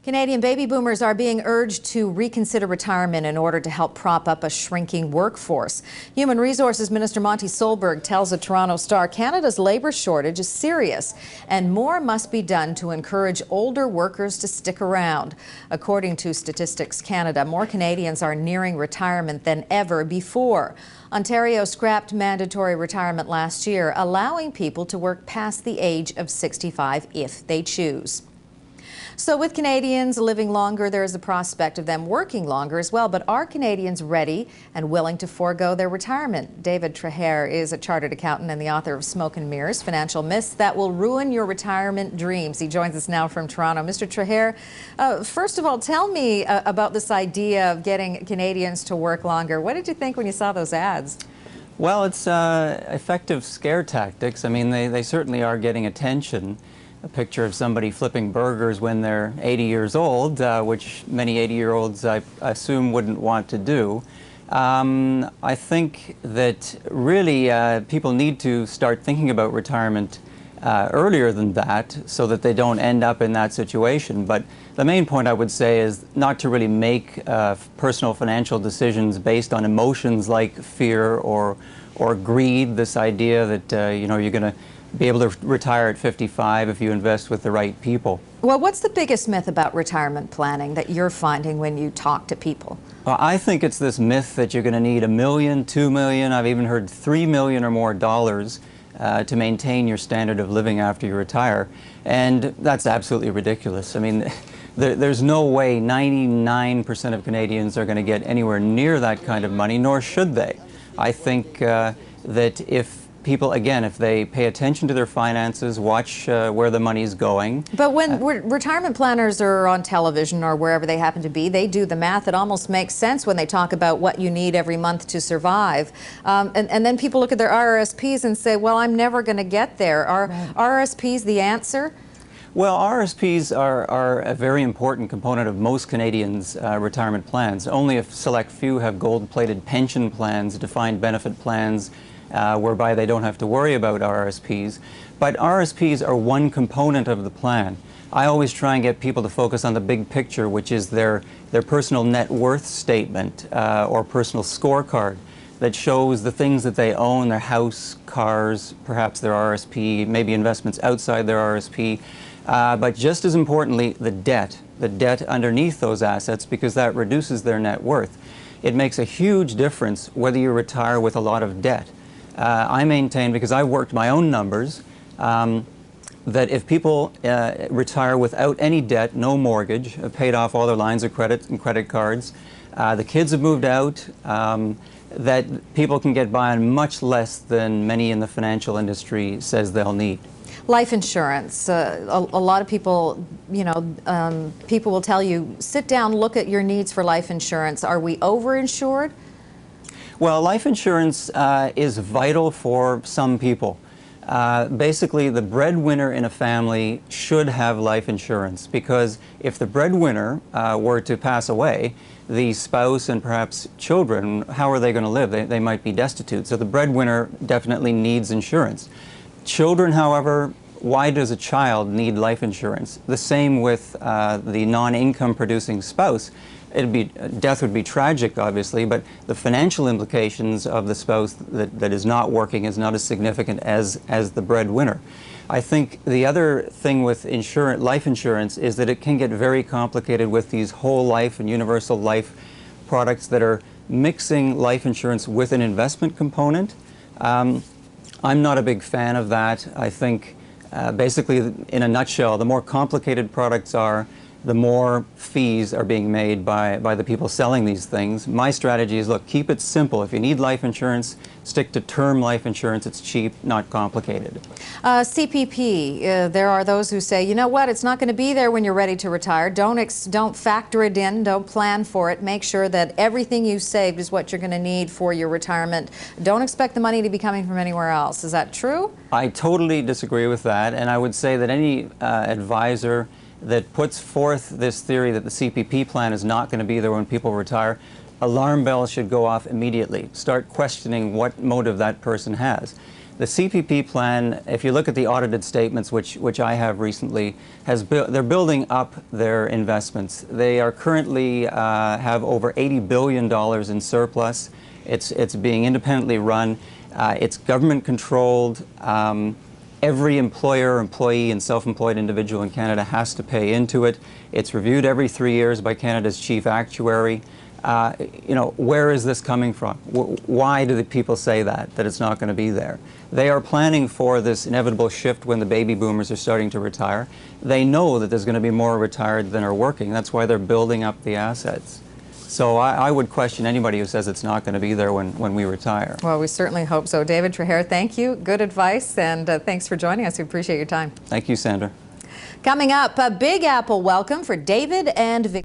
Canadian baby boomers are being urged to reconsider retirement in order to help prop up a shrinking workforce. Human Resources Minister Monty Solberg tells the Toronto Star Canada's labour shortage is serious and more must be done to encourage older workers to stick around. According to Statistics Canada, more Canadians are nearing retirement than ever before. Ontario scrapped mandatory retirement last year, allowing people to work past the age of 65 if they choose. So with Canadians living longer, there is a prospect of them working longer as well. But are Canadians ready and willing to forego their retirement? David Trahair is a chartered accountant and the author of Smoke and Mirrors, Financial Myths That Will Ruin Your Retirement Dreams. He joins us now from Toronto. Mr. Trahair, first of all, tell me about this idea of getting Canadians to work longer. What did you think when you saw those ads? Well, it's effective scare tactics. I mean, they certainly are getting attention. A picture of somebody flipping burgers when they're 80 years old, which many 80-year-olds, I assume, wouldn't want to do. I think that really people need to start thinking about retirement earlier than that so that they don't end up in that situation. But the main point I would say is not to really make personal financial decisions based on emotions like fear or greed, this idea that you know, you're going to be able to retire at 55 if you invest with the right people. Well, what's the biggest myth about retirement planning that you're finding when you talk to people? Well, I think it's this myth that you're going to need $1 million, $2 million, I've even heard $3 million or more dollars to maintain your standard of living after you retire. And that's absolutely ridiculous. I mean, there's no way 99% of Canadians are going to get anywhere near that kind of money, nor should they. I think that if people, again, if they pay attention to their finances, watch where the money's going. But when retirement planners are on television or wherever they happen to be, they do the math. It almost makes sense when they talk about what you need every month to survive. And then people look at their RRSPs and say, well, I'm never going to get there. Are RRSPs the answer? Well, RRSPs are a very important component of most Canadians' retirement plans. Only a select few have gold-plated pension plans, defined benefit plans, whereby they don't have to worry about RRSPs. But RRSPs are one component of the plan. I always try and get people to focus on the big picture, which is their personal net worth statement or personal scorecard that shows the things that they own, their house, cars, perhaps their RRSP, maybe investments outside their RRSP. But just as importantly, the debt underneath those assets, because that reduces their net worth. It makes a huge difference whether you retire with a lot of debt. I maintain, because I've worked my own numbers, that if people retire without any debt, no mortgage, have paid off all their lines of credit and credit cards, the kids have moved out, that people can get by on much less than many in the financial industry says they'll need. Life insurance. A lot of people, you know, people will tell you, sit down, look at your needs for life insurance. Are we overinsured? Well, life insurance is vital for some people. Basically, the breadwinner in a family should have life insurance, because if the breadwinner were to pass away, the spouse and perhaps children, how are they going to live? They might be destitute. So the breadwinner definitely needs insurance. Children, however, why does a child need life insurance? The same with the non-income producing spouse. Death would be tragic, obviously, but the financial implications of the spouse that is not working is not as significant as the breadwinner. I think the other thing with life insurance is that it can get very complicated with these whole life and universal life products that are mixing life insurance with an investment component. I'm not a big fan of that. I think basically, in a nutshell, the more complicated products are, the more fees are being made by the people selling these things. My strategy is, look, keep it simple. If you need life insurance, stick to term life insurance. It's cheap, not complicated. CPP, there are those who say, you know what, it's not going to be there when you're ready to retire. Don't factor it in, don't plan for it. Make sure that everything you saved is what you're going to need for your retirement. Don't expect the money to be coming from anywhere else. Is that true? I totally disagree with that, and I would say that any advisor that puts forth this theory that the CPP plan is not going to be there when people retire, alarm bells should go off immediately. Start questioning what motive that person has. The CPP plan, if you look at the audited statements, which I have recently, they're building up their investments. They are currently have over $80 billion in surplus. It's being independently run. It's government controlled. Every employer, employee, and self-employed individual in Canada has to pay into it. It's reviewed every 3 years by Canada's chief actuary. You know, where is this coming from? Why do the people say that it's not going to be there? They are planning for this inevitable shift when the baby boomers are starting to retire. They know that there's going to be more retired than are working. That's why they're building up the assets. So I would question anybody who says it's not going to be there when we retire. Well, we certainly hope so. David Trahair, thank you. Good advice, and thanks for joining us. We appreciate your time. Thank you, Sandra. Coming up, a Big Apple welcome for David and Victoria.